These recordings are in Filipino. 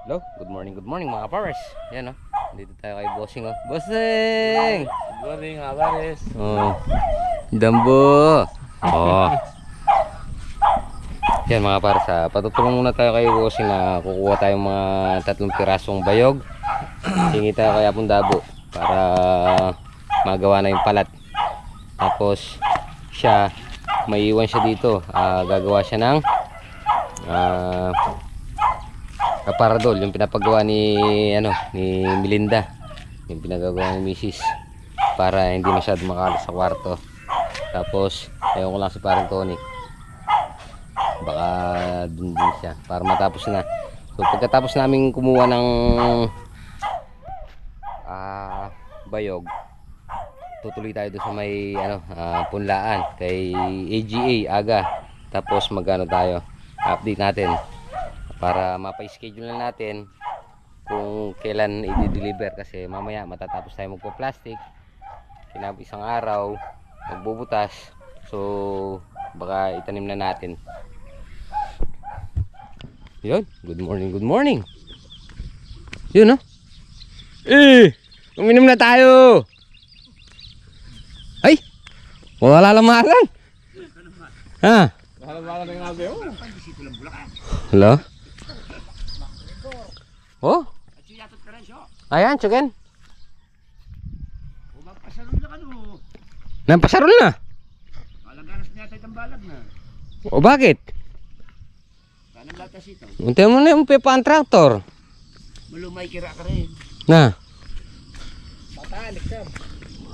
Hello, good morning mga pares. Yan dito tayo kay Bossing Bossing! Good morning mga pares. Dambo! Yan mga pares patutulong muna tayo kay Bossing na kukuha tayong mga 3 pirasong bayog. Hingi tayo kay Apong Dabo para magawa na yung palat. Tapos siya, may iwan siya dito. Gagawa siya ng aparadol, yung pinapagawa ni ni Melinda, yung pinagagawa ni Mrs. para hindi masyado makalat sa kwarto. Tapos ewan ko lang si parang Tony, baka dun din siya para matapos na. So pagkatapos namin kumuha ng bayog, tutuloy tayo doon sa may punlaan kay AGA Aga. Tapos magano tayo, update natin para mapa-schedule na natin kung kailan i-deliver, kasi mamaya matatapos tayo magpo-plastic, isang araw magbubutas, so baka itanim na natin. Yun, good morning yun uminom na tayo. Ay, wala lamaran ha. Hello. Oh? Ayan, tsugen. Nampasarol na. Alaganas niya tayo balag na. O bakit? Tanang latas ito. Unti mo na yung pepaan traktor. Malumay kira ka rin. Na. Matalik ka.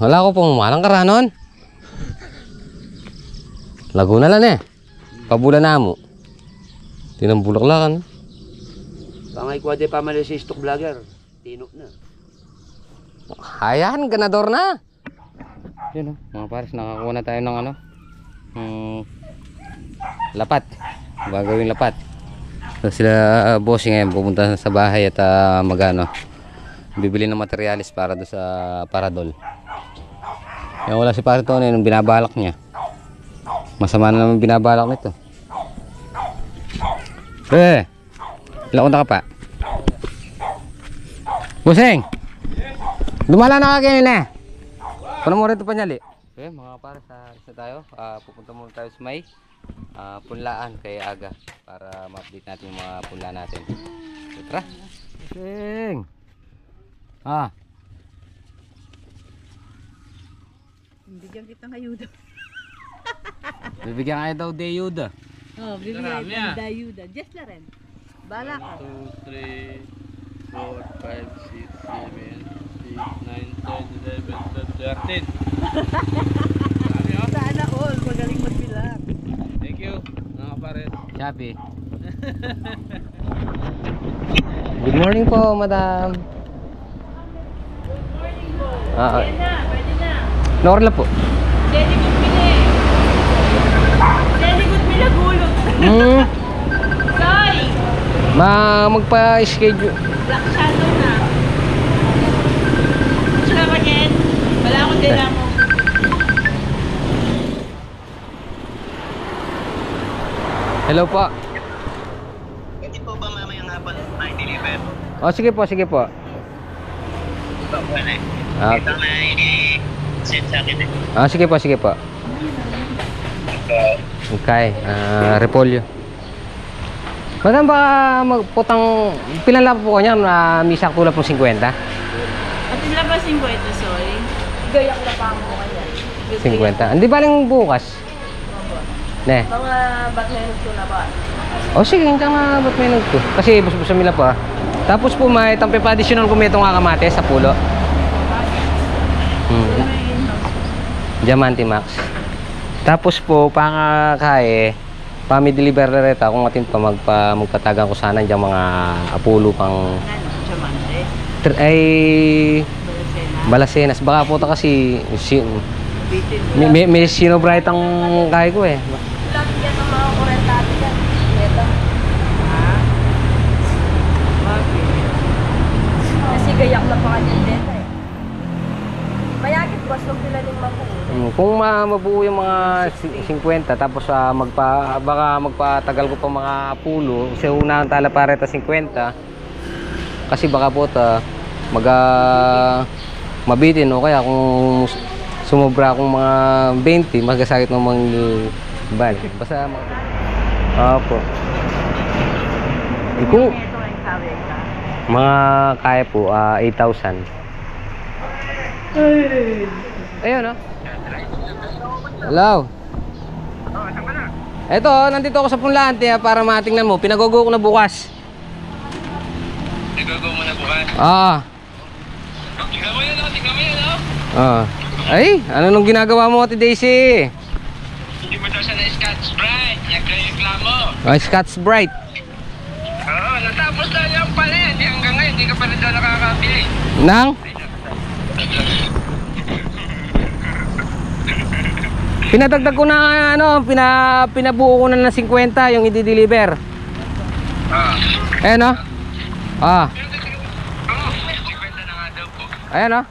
Wala ko pong malang karanon. Laguna lang Pabula na mo. Tinambulaklakan. Pangay ko ade pamali si stock vlogger. Tinok na. Ayan, ganador na. Yun mga pares, nakakuha na tayo ng lapat. Gagawin lapat. So sila Bossing ngayon pupunta sa bahay at bibili ng materialis para do sa paradol. Yan, wala si Pare Tony nung binabalak niya. Masama na naman binabalak nito. Ilang ka pa? Bossing! Dumala na ka kanina. Paano mo rin ito panyali? Okay, mga para sa tayo. Pupunta muna tayo sa may punlaan kay Aga para ma-update natin yung mga punla natin. So, tara! Bossing! Bibigyan kita ng ayuda. Bibigyan kayo daw de ayuda. Bibigyan kita ng ayuda. Just na rin. Bala ka. 1, 2, 3, 4, 5, 6, 7, 8, 9, 10, 11, 12, 13. Sana all. Magaling magbilang. Thank you mga pares. Happy. Good morning po, madam. Good morning po. Pwede na. Norla po. Very good pili. Very good pila gulot. Soy! Magpa-schedule. Black shadow na. Sila ba yan? Wala akong dila mo. Hello po. Pwede po ba mamayang hapon may deliver? Sige po. Ito po na Ito na send sa akin Sige po. Okay, repolyo. Madam, baka magputang pilan lang po kanya na misak tulad po 50? At ilabasin ko ito, Soy. Gayak na pa mo kanya. 50. Hindi baling bukas. Ne. Mga batmenod ko na ba? Sige, hindi nga ba't may nagto. Kasi bus-busa mila pa. Tapos po may tampi pa additional kung may itong kakamate sa pulo. Diamante Max. Tapos po pangakae, pami-deliver na rin kung atin pa magpatagan ko sana diyan mga apulo pang Balacenas. Baka po ta kasi may sino bright ang kaya ko Lang yan ang mga kurentado yan. Ito. Kasi gayak na pa kanya dito Mayakit boss, nung pilaling mapuno. Kung mabuo yung mga 50, tapos baka magpatagal ko pa mga pulo, kasi unang tala para ito 50, Kasi baka po mabitin o kaya kung sumobra akong mga 20, magasakit ng mga bal. Basta opo. Kung mga kaya po 8,000. Ayun oh. Hello. Eto, nandito ako sa Punlante para matingnan mo. Pinagogo ko na bukas. Nagago mo na bukas. Tingnan mo yun, Ay, ano nung ginagawa mo, Ate Daisy? Hindi mo daw siya na Scotch Brite. Nagreklamo. Scotch Brite. Oo, natapos na yung pala. Hindi hanggang ngayon, hindi ka pa rin daw nakakabili. Nang? Pinadagdag ko na pinabuo ko na ng 50 yung i-deliver. Ayan o. Oo, 50 na nga daw po. Ayan o.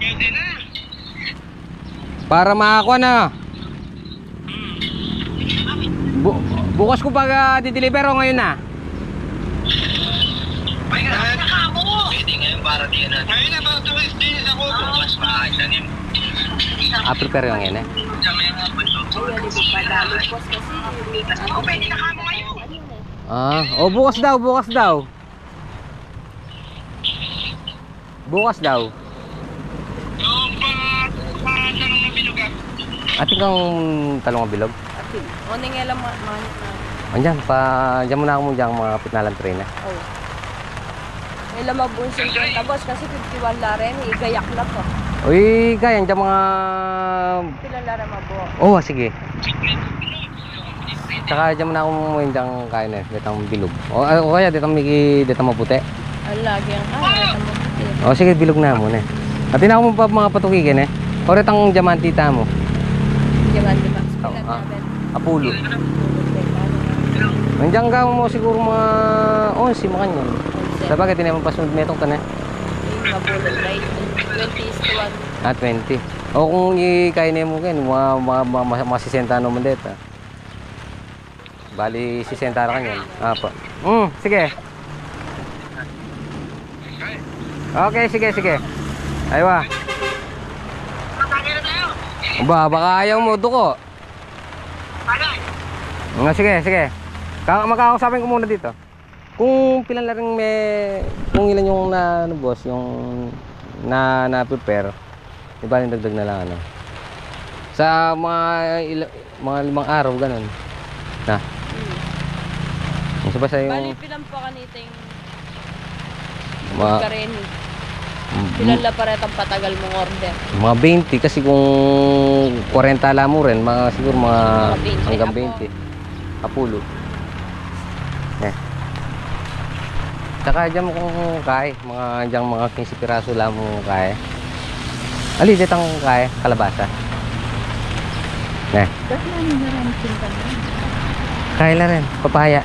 Pwede na. Para makakuha na. Bukas ko pag di-deliver o ngayon na. Pwede ngayon para di na. Ngayon na, para tuwis din ako. Bukas makakitanim. Prepare yung ngayon eh. Pwede na kamo ngayon. Bukas daw. Bukas daw. Yung talong na binuga. Ating kang talong ang bilog. O, nangyalam manit na. Andiyan, dyan muna ako mo dyan mga pitnalang train na. Oh. May lamabong 50 boss kasi 51 la rin. Igayak na po. Uy, kaya dyan mga... Pilan la rin mabo. Sige. Tsaka dyan muna ako mo dyan kain eh. Ditang bilog. O kaya ditang maputi. Ang lagi ang kaya. Sige, bilog na muna. Atin ako mo pa mga patukikin eh. O ritang diamantita mo. Diamante box. Pilan natin. Apulo. Nandiyan ka mo siguro mga 11 mga kanyan. Sabagay, tinay mo pasunod metong ka na. Mabulog right. 20 is 1. 20. O kung ikainin mo kayo, mga 60 naman dito. Bali, 60 na kanyan. Sige. Okay, sige. Aywa. Baka ayaw mo duko. Sige. Makakausapin ko muna dito. Kung pilan lang kung ilan yung boss, yung na-prepare, iba rin dagdag na lang sa mga 5 araw ganun. Basta yung Bali, pilan pa kanita yung mga kareni. Pilan la paretang patagal mong order. mga 20 kasi kung 40 lang mo rin, siguro mga Mga 20 hanggang ako. 20. Apulo. Tsaka dyan mo kung kaya, mga 15 piraso lang mo kaya. Ali, ditang kaya, kalabasa. Kaya na rin, papaya.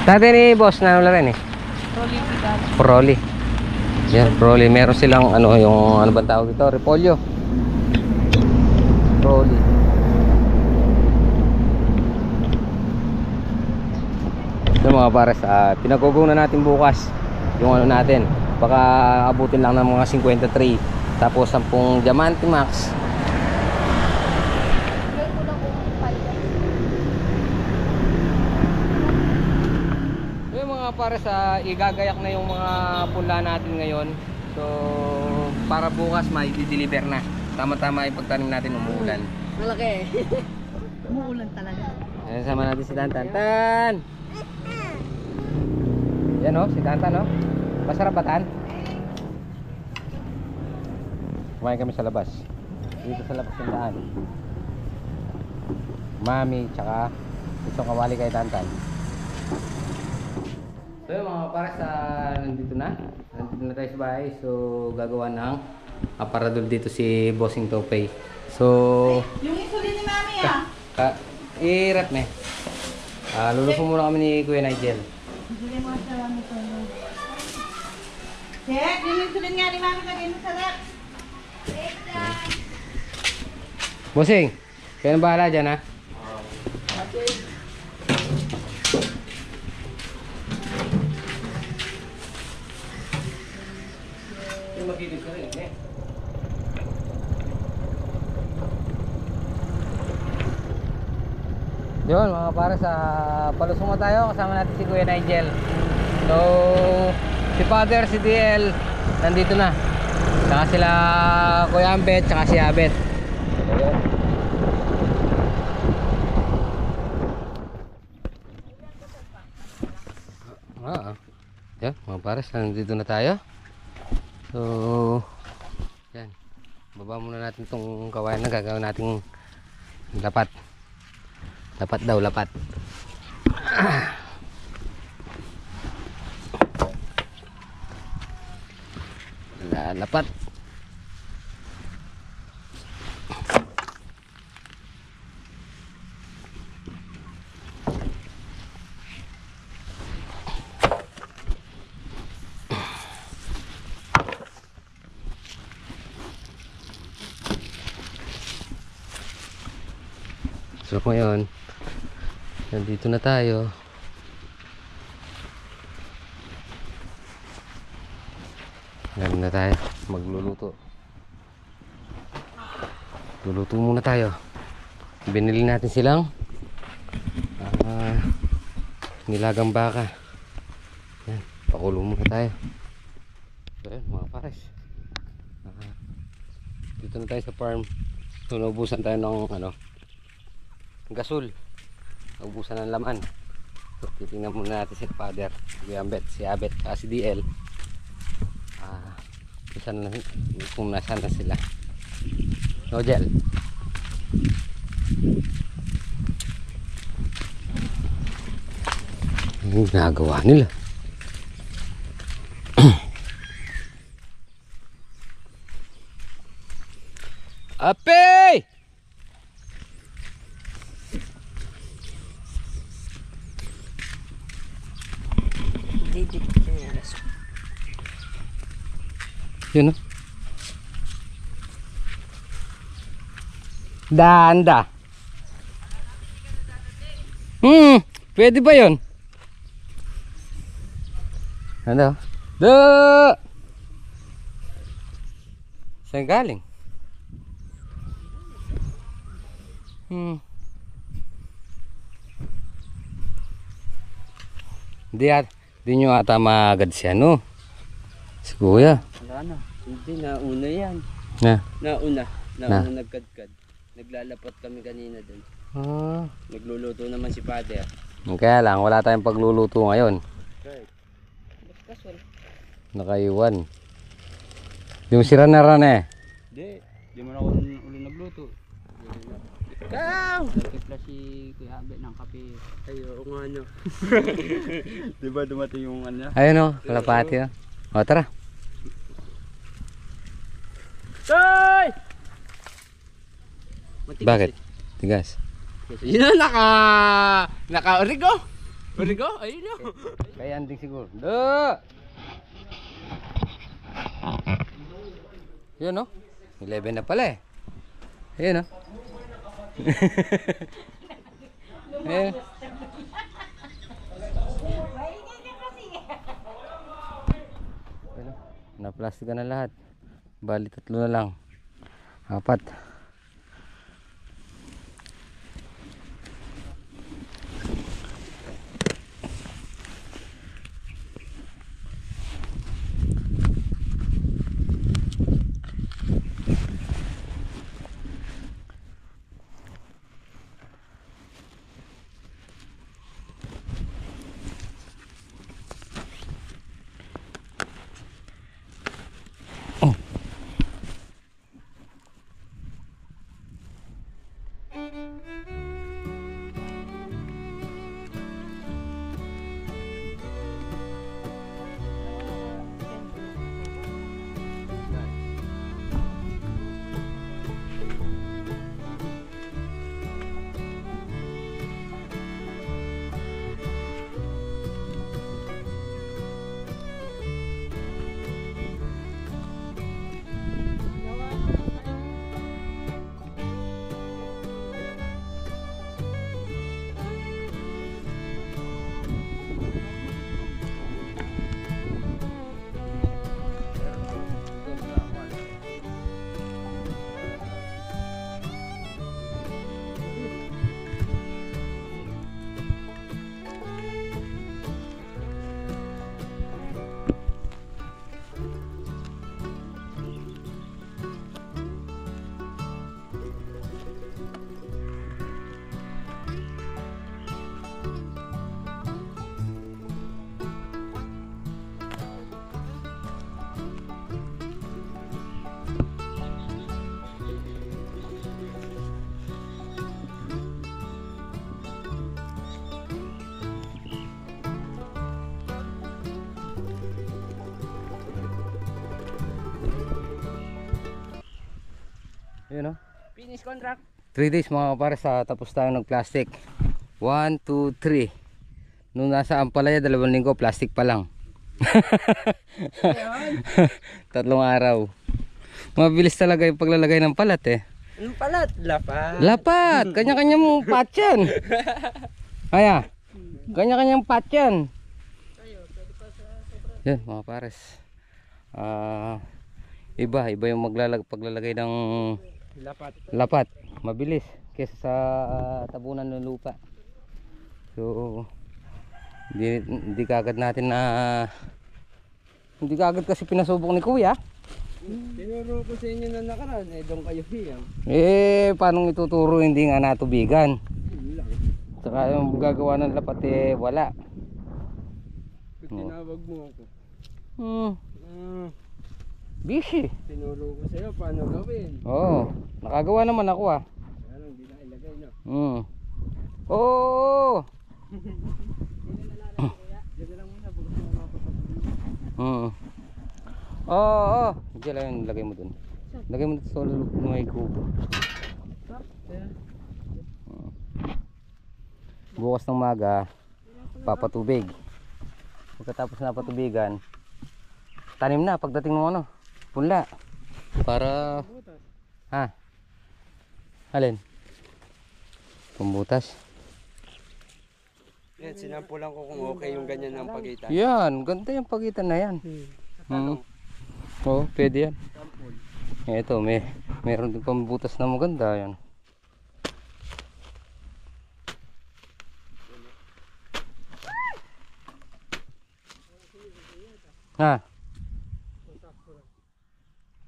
Dati ni boss, na rin eh. Rolling pigala. Proli. Yan, proli. Meron silang yung ano ba tawag ito? Repolyo. Proli. So mga pares, pinagugo na natin bukas yung natin. Baka abutin lang ng mga 53. Tapos 10 Diamante Max. Yung mga pares, igagayak na yung mga pula natin ngayon. So para bukas may di-deliver na. Tama-tama ipagtanim natin umuulan. Malaki. Umuulan talaga. Ayan, sama natin si Tantan. Yan si Tantan Masarap ba Tan? Kumain kami sa labas. Dito sa labas ng daan. Mami, tsaka isang kawali kay Tantan. So yun mga pares, nandito na tayo sa bahay. So gagawa ng aparador dito si Bossing Topay. So Yung insulin ni Mami i-rep me. Lulupo muna kami ni Kuya Nigel. Check, yung insulin nga ni Mami kagay mo sa rep. Bossing, kayo na bahala dyan ha? Gilid ka rin, eh. Yun mga para sa palusong na tayo, kasama natin si Kuya Nigel. So si Father, si DL nandito na, saka sila Kuya Ambet, saka si Abet. Yan mga pares, nandito na tayo. So yan, baba muna natin tong kawayan na gagawin nating lapat. Lapat daw, lapat. Lapat. So ngayon, nandito na tayo. Ngayon na tayo magluluto. Luluto muna tayo. Binili natin silang nilagang baka. Yan, pakulo muna tayo. So yan mga pares, dito na tayo sa farm. So naubusan tayo ng gasol. Naubusan ng laman. So, titingnan muna natin si Father, si Ambet, si Abet, si DL. Kung nasaan na sila. No, Jel? Ano ginagawa nila? Ape! Yun o. Danda. Pwede ba yun? Ano? Saan galing? Di nyo ata maagad siya, no? Si Kuya. Wala na. Hindi, nauna yan. Nauna nagkadkad. Naglalapat kami kanina dun. Nagluluto naman si Father. Kaya lang, wala tayong pagluluto ngayon. Right. Kasol. Nakaiwan. Di mo sira na ran eh. Di mo na ako uli nagluto. Nagtipla si Kuya Abe ng kape. Ayo, nga ano. Diba dumating yung ano? Ayun o, kalapati o. O tara. Tay! Bakit? Tigas. Yun na, naka-origo. Origo? Ayun yun. Kaya anding siguro. Yun o. 11 na pala eh. Ayun o. Ayun. Na-plastic na lahat. Bali 3 na lang. 4. Yun, oh. Finish contract. 3 days mga kapares, tapos tayo ng plastic. 1, 2, 3. Nung nasa Ampalaya, 2 linggo, plastic pa lang. 3 araw. Mabilis talaga yung paglalagay ng palat eh. Anong palat? Lapat. Lapat! Kanya-kanyang pat yan. Kaya, kanya-kanyang pat yan. Yan mga pares. Iba yung paglalagay ng lapat. Mabilis kaysa sa tabunan ng lupa. So hindi kagad natin na hindi kagad kasi pinasubok ni kuya. Tinuro ko sa inyo na nakaraan, doon kayo hiyang. Paano ituturo hindi nga natubigan? Yun lang. Saka yung gagawa ng lapat wala. Tinawag mo ako. Busy. Tinuro ko sa'yo paano gawin. Oo, nakagawa naman ako Ano, hindi na ilagay na. Oo. Diyan na lang muna, bukas na mapapagod. Oo. Diyan lang yung lagay mo dun. Lagay mo dun sa may kubo. Bukas ng maga, papatubig. Pagkatapos na patubigan, tanim na pagdating ng punla. Para alin? Pambutas. Yan, sinampulan ko kung okay yung ganyan ng pagitan. Yan, ganda yung pagitan na yan. Oo, pwede yan. Ito, meron din pambutas na maganda yan.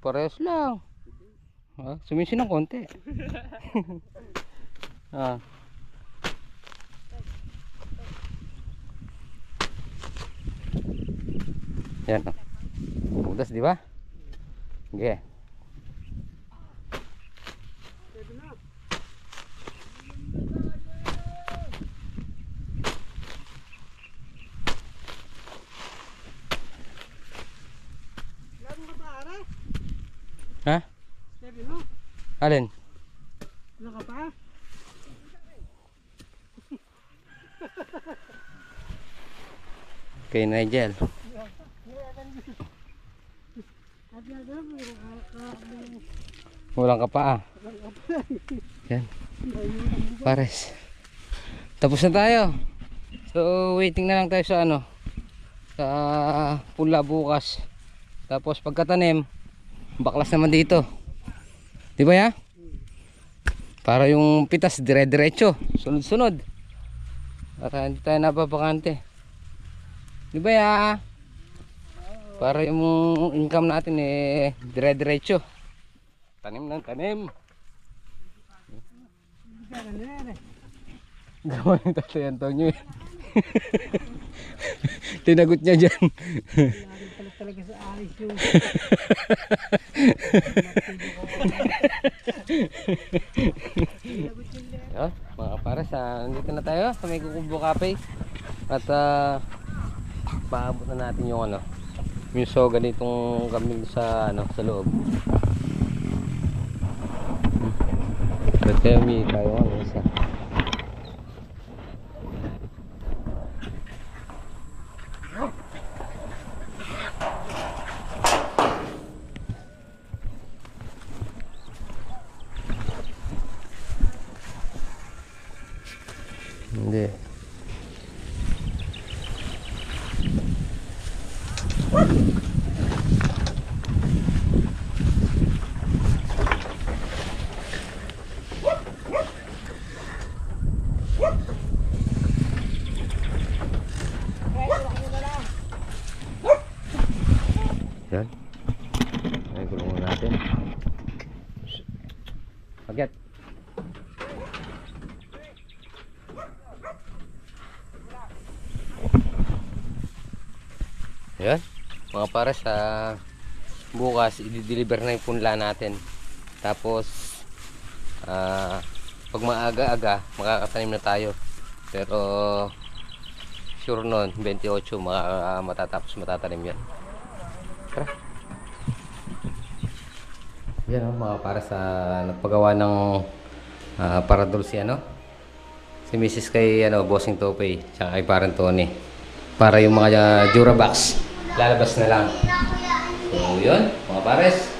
Parehas lang. Sumisin ng konti. Yan. Butas, di ba? Okay. Ha? Alin? Ano ka pa? Kay Nigel. Walang kapa. Yan. Pares. Tapos na tayo. So waiting na lang tayo sa sa pula bukas. Tapos pagkatanim, baklas naman dito. Di ba ya? Para yung pitas dire-diretso, sunod-sunod. Para hindi tayo napapakante. Di ba ya? Para yung income natin dire-diretso. Tanim ng tanim. Gawa ng Tatay Antonio eh. Tinagot niya dyan. Talaga sa alis yung Yan, mga pares, nandito na tayo sa may Kukubo Cafe. At paabot na natin yung yung soga nitong kambing sa sa loob. Ba't kaya may tayo isa? Hindi. Yan. Ay, gulungan natin. Paget. Yan. Mga pares, bukas i-deliver na yung punla natin. Tapos pag maaga-aga makakatanim na tayo. Pero sure nun 28 matatapos matatanim yan. Tara. Yan oh, mga para sa nagpagawa ng paradol si ano. Si Mrs. kay ano, Bossing Topay, tsaka kay parang Tony. Para yung mga Durabox, lalabas na lang. So yun, mga pares.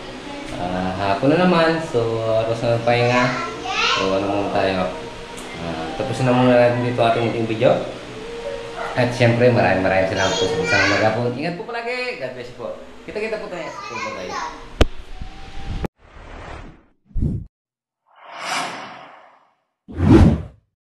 Hapon na naman, so oras na ng pahinga. So ano muna tayo. Tapusin na muna natin dito ating munting video. At syempre, maraming salamat po sa isang magapon. Ingat po palagi. God bless you po. Kita-kita po tayo sa susunod tayo.